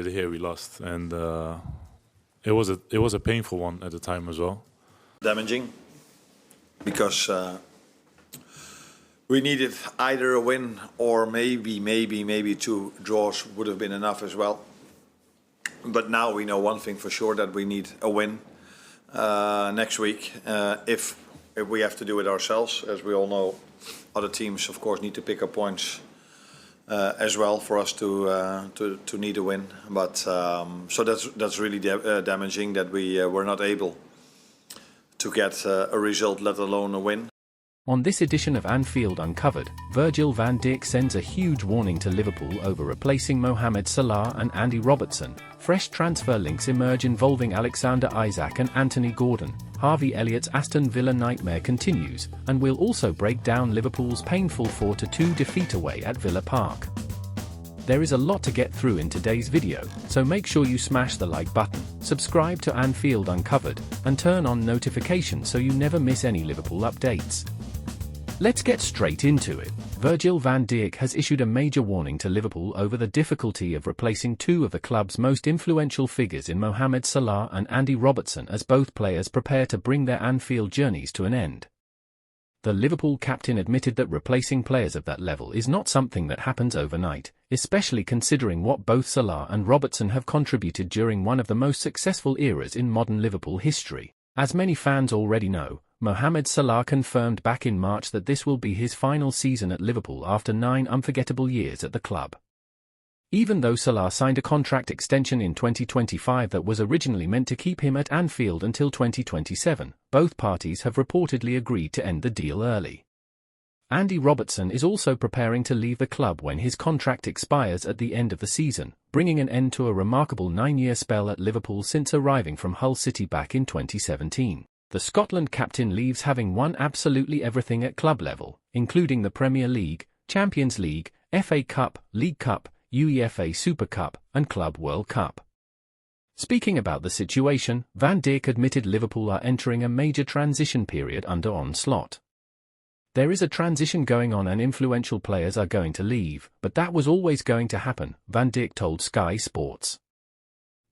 Here we lost, and it was a painful one at the time as well. Damaging, because we needed either a win or maybe 2 draws would have been enough as well. But now we know one thing for sure, that we need a win next week. If we have to do it ourselves, as we all know, other teams of course need to pick up points as well for us to need a win. But so that's really damaging that we were not able to get a result, let alone a win. On this edition of Anfield Uncovered, Virgil van Dijk sends a huge warning to Liverpool over replacing Mohamed Salah and Andy Robertson. Fresh transfer links emerge involving Alexander Isak and Anthony Gordon. Harvey Elliott's Aston Villa nightmare continues, and we'll also break down Liverpool's painful 4-2 defeat away at Villa Park. There is a lot to get through in today's video, so make sure you smash the like button, subscribe to Anfield Uncovered, and turn on notifications so you never miss any Liverpool updates. Let's get straight into it. Virgil van Dijk has issued a major warning to Liverpool over the difficulty of replacing 2 of the club's most influential figures in Mohamed Salah and Andy Robertson as both players prepare to bring their Anfield journeys to an end. The Liverpool captain admitted that replacing players of that level is not something that happens overnight, especially considering what both Salah and Robertson have contributed during one of the most successful eras in modern Liverpool history. As many fans already know, Mohamed Salah confirmed back in March that this will be his final season at Liverpool after 9 unforgettable years at the club. Even though Salah signed a contract extension in 2025 that was originally meant to keep him at Anfield until 2027, both parties have reportedly agreed to end the deal early. Andy Robertson is also preparing to leave the club when his contract expires at the end of the season, bringing an end to a remarkable 9-year spell at Liverpool since arriving from Hull City back in 2017. The Scotland captain leaves having won absolutely everything at club level, including the Premier League, Champions League, FA Cup, League Cup, UEFA Super Cup, and Club World Cup. Speaking about the situation, Van Dijk admitted Liverpool are entering a major transition period under Arne Slot. There is a transition going on and influential players are going to leave, but that was always going to happen, Van Dijk told Sky Sports.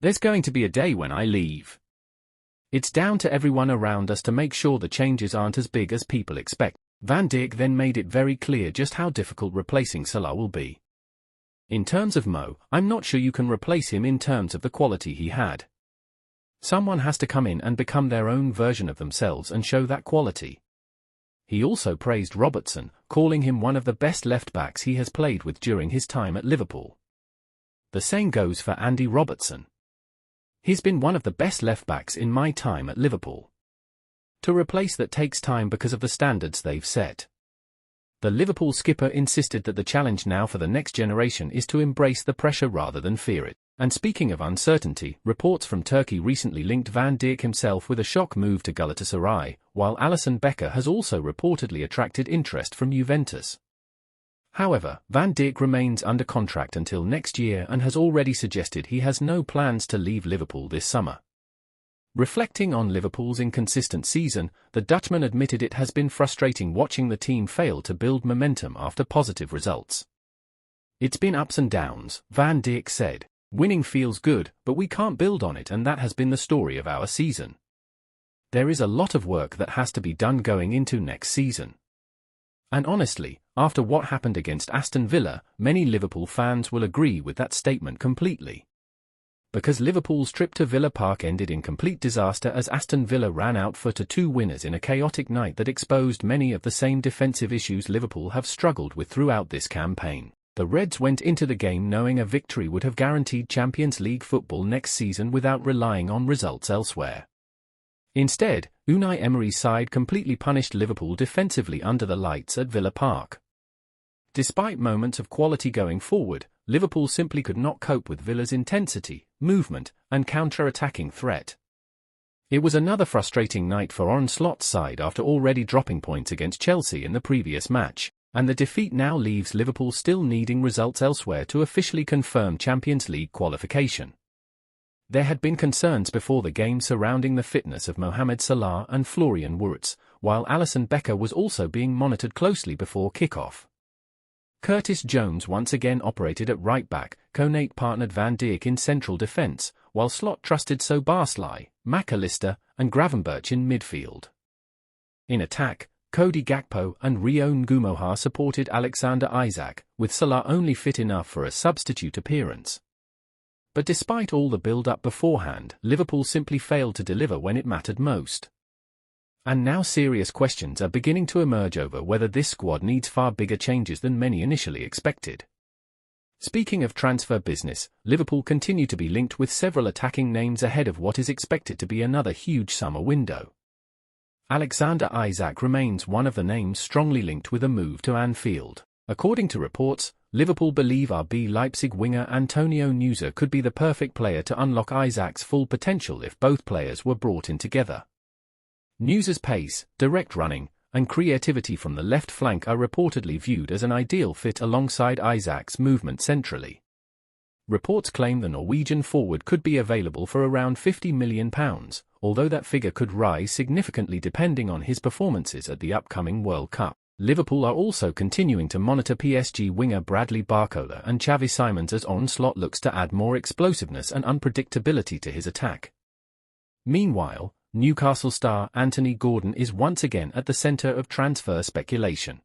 There's going to be a day when I leave. It's down to everyone around us to make sure the changes aren't as big as people expect. Van Dijk then made it very clear just how difficult replacing Salah will be. In terms of Mo, I'm not sure you can replace him in terms of the quality he had. Someone has to come in and become their own version of themselves and show that quality. He also praised Robertson, calling him one of the best left-backs he has played with during his time at Liverpool. The same goes for Andy Robertson. He's been one of the best left-backs in my time at Liverpool. To replace that takes time because of the standards they've set. The Liverpool skipper insisted that the challenge now for the next generation is to embrace the pressure rather than fear it. And speaking of uncertainty, reports from Turkey recently linked Van Dijk himself with a shock move to Galatasaray, while Alisson has also reportedly attracted interest from Juventus. However, Van Dijk remains under contract until next year and has already suggested he has no plans to leave Liverpool this summer. Reflecting on Liverpool's inconsistent season, the Dutchman admitted it has been frustrating watching the team fail to build momentum after positive results. It's been ups and downs, Van Dijk said. Winning feels good, but we can't build on it, and that has been the story of our season. There is a lot of work that has to be done going into next season. And honestly, after what happened against Aston Villa, many Liverpool fans will agree with that statement completely. Because Liverpool's trip to Villa Park ended in complete disaster as Aston Villa ran out for 2 winners in a chaotic night that exposed many of the same defensive issues Liverpool have struggled with throughout this campaign. The Reds went into the game knowing a victory would have guaranteed Champions League football next season without relying on results elsewhere. Instead, Unai Emery's side completely punished Liverpool defensively under the lights at Villa Park. Despite moments of quality going forward, Liverpool simply could not cope with Villa's intensity, movement, and counter-attacking threat. It was another frustrating night for Arne Slot's side after already dropping points against Chelsea in the previous match, and the defeat now leaves Liverpool still needing results elsewhere to officially confirm Champions League qualification. There had been concerns before the game surrounding the fitness of Mohamed Salah and Florian Wirtz, while Alisson was also being monitored closely before kick-off. Curtis Jones once again operated at right-back, Konaté partnered Van Dijk in central defence, while Slot trusted Szoboszlai, McAllister, and Gravenberch in midfield. In attack, Cody Gakpo and Rio Ngumoha supported Alexander Isak, with Salah only fit enough for a substitute appearance. But despite all the build-up beforehand, Liverpool simply failed to deliver when it mattered most. And now serious questions are beginning to emerge over whether this squad needs far bigger changes than many initially expected. Speaking of transfer business, Liverpool continue to be linked with several attacking names ahead of what is expected to be another huge summer window. Alexander Isak remains one of the names strongly linked with a move to Anfield. According to reports, Liverpool believe RB Leipzig winger Antonio Nusa could be the perfect player to unlock Isak's full potential if both players were brought in together. Nusa's pace, direct running, and creativity from the left flank are reportedly viewed as an ideal fit alongside Isak's movement centrally. Reports claim the Norwegian forward could be available for around £50 million, although that figure could rise significantly depending on his performances at the upcoming World Cup. Liverpool are also continuing to monitor PSG winger Bradley Barcola and Xavi Simons as Arne Slot looks to add more explosiveness and unpredictability to his attack. Meanwhile, Newcastle star Anthony Gordon is once again at the centre of transfer speculation.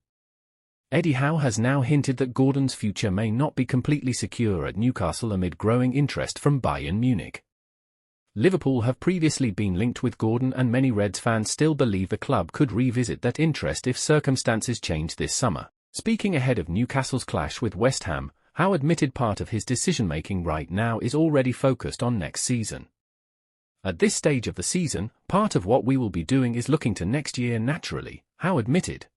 Eddie Howe has now hinted that Gordon's future may not be completely secure at Newcastle amid growing interest from Bayern Munich. Liverpool have previously been linked with Gordon, and many Reds fans still believe the club could revisit that interest if circumstances change this summer. Speaking ahead of Newcastle's clash with West Ham, Howe admitted part of his decision-making right now is already focused on next season. At this stage of the season, part of what we will be doing is looking to next year naturally, Howe admitted.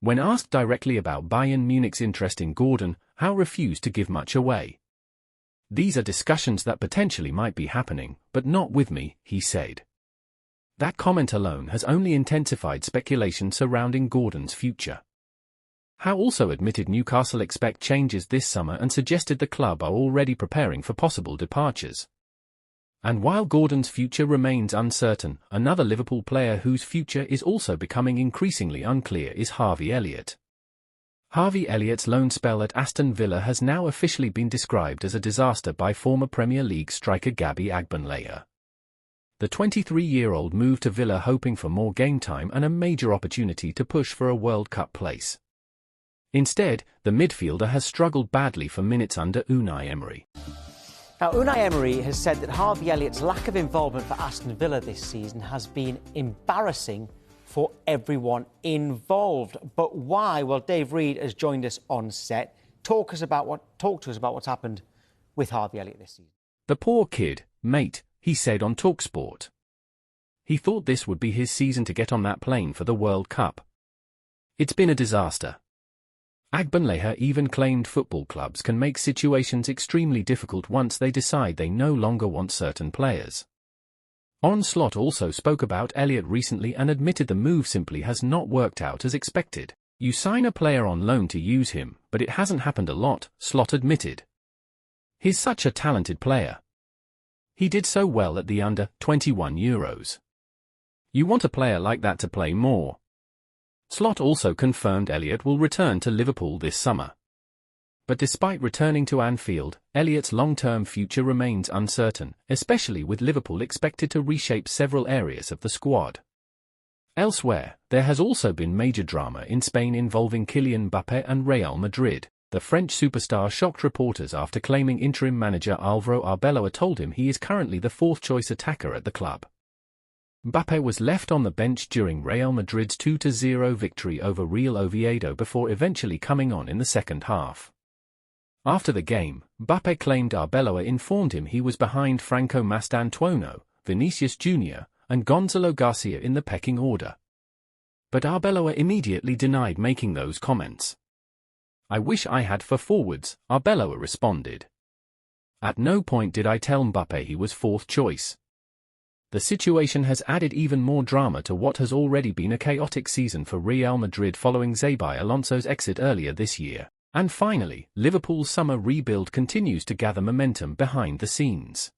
When asked directly about Bayern Munich's interest in Gordon, Howe refused to give much away. These are discussions that potentially might be happening, but not with me, he said. That comment alone has only intensified speculation surrounding Gordon's future. Howe also admitted Newcastle expect changes this summer and suggested the club are already preparing for possible departures. And while Gordon's future remains uncertain, another Liverpool player whose future is also becoming increasingly unclear is Harvey Elliott. Harvey Elliott's loan spell at Aston Villa has now officially been described as a disaster by former Premier League striker Gabby Agbonlahor. The 23-year-old moved to Villa hoping for more game time and a major opportunity to push for a World Cup place. Instead, the midfielder has struggled badly for minutes under Unai Emery. Now, Unai Emery has said that Harvey Elliott's lack of involvement for Aston Villa this season has been embarrassing for everyone involved. But why? Well, Dave Reed has joined us on set. Talk to us about what's happened with Harvey Elliott this season. The poor kid, mate, he said on TalkSport. He thought this would be his season to get on that plane for the World Cup. It's been a disaster. Agbonlahor even claimed football clubs can make situations extremely difficult once they decide they no longer want certain players. Arne Slot also spoke about Elliott recently and admitted the move simply has not worked out as expected. You sign a player on loan to use him, but it hasn't happened a lot, Slot admitted. He's such a talented player. He did so well at the under-21 Euros. You want a player like that to play more. Slot also confirmed Elliott will return to Liverpool this summer. But despite returning to Anfield, Elliott's long-term future remains uncertain, especially with Liverpool expected to reshape several areas of the squad. Elsewhere, there has also been major drama in Spain involving Kylian Mbappé and Real Madrid. The French superstar shocked reporters after claiming interim manager Álvaro Arbeloa told him he is currently the fourth-choice attacker at the club. Mbappé was left on the bench during Real Madrid's 2-0 victory over Real Oviedo before eventually coming on in the second half. After the game, Mbappé claimed Arbeloa informed him he was behind Franco Mastantuono, Vinicius Jr., and Gonzalo Garcia in the pecking order. But Arbeloa immediately denied making those comments. I wish I had 4 forwards, Arbeloa responded. At no point did I tell Mbappé he was fourth choice. The situation has added even more drama to what has already been a chaotic season for Real Madrid following Xabi Alonso's exit earlier this year. And finally, Liverpool's summer rebuild continues to gather momentum behind the scenes.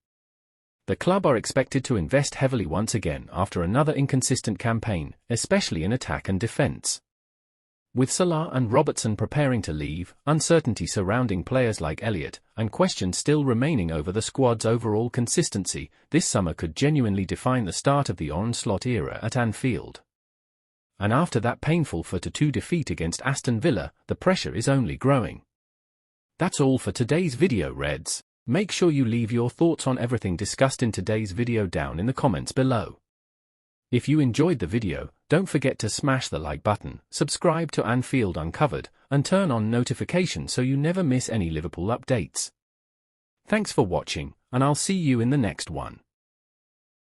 The club are expected to invest heavily once again after another inconsistent campaign, especially in attack and defence. With Salah and Robertson preparing to leave, uncertainty surrounding players like Elliott, and questions still remaining over the squad's overall consistency, this summer could genuinely define the start of the Arne Slot era at Anfield. And after that painful 4-2 defeat against Aston Villa, the pressure is only growing. That's all for today's video, Reds. Make sure you leave your thoughts on everything discussed in today's video down in the comments below. If you enjoyed the video, don't forget to smash the like button, subscribe to Anfield Uncovered, and turn on notifications so you never miss any Liverpool updates. Thanks for watching, and I'll see you in the next one.